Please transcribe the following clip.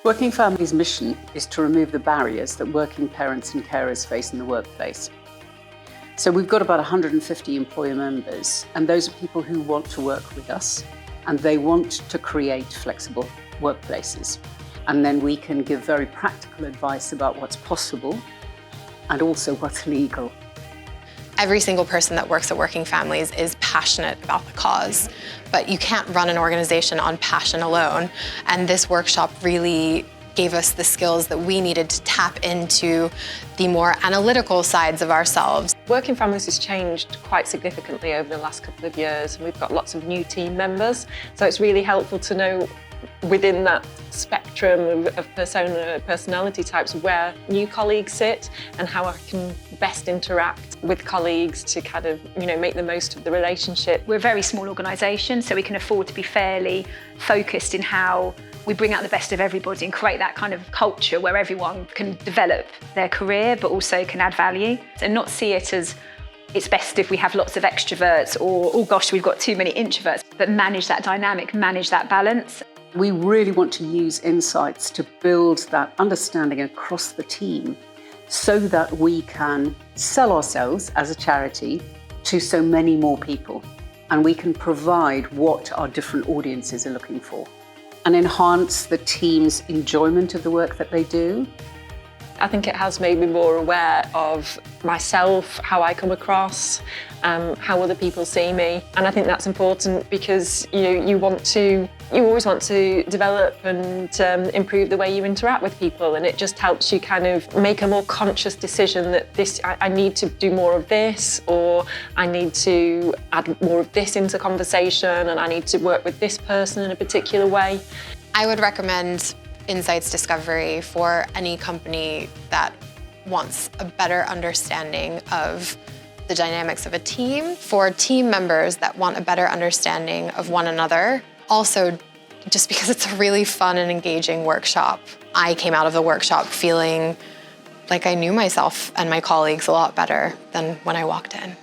Working Families' mission is to remove the barriers that working parents and carers face in the workplace. So we've got about 150 employer members, and those are people who want to work with us, and they want to create flexible workplaces. And then we can give very practical advice about what's possible and also what's legal. Every single person that works at Working Families is passionate about the cause, but you can't run an organization on passion alone. And this workshop really gave us the skills that we needed to tap into the more analytical sides of ourselves. Working Families has changed quite significantly over the last couple of years, and we've got lots of new team members. So it's really helpful to know within that spectrum of personality types where new colleagues sit and how I can best interact with colleagues to kind of, make the most of the relationship. We're a very small organisation, so we can afford to be fairly focused in how we bring out the best of everybody and create that kind of culture where everyone can develop their career but also can add value, and not see it as it's best if we have lots of extroverts or, oh gosh, we've got too many introverts, but manage that dynamic, manage that balance. We really want to use insights to build that understanding across the team so that we can sell ourselves as a charity to so many more people, and we can provide what our different audiences are looking for and enhance the team's enjoyment of the work that they do. I think it has made me more aware of myself, how I come across, how other people see me. And I think that's important because you always want to develop and improve the way you interact with people, and it just helps you kind of make a more conscious decision that I need to do more of this, or I need to add more of this into conversation, and I need to work with this person in a particular way. I would recommend Insights Discovery for any company that wants a better understanding of the dynamics of a team, for team members that want a better understanding of one another. Also, just because it's a really fun and engaging workshop. I came out of the workshop feeling like I knew myself and my colleagues a lot better than when I walked in.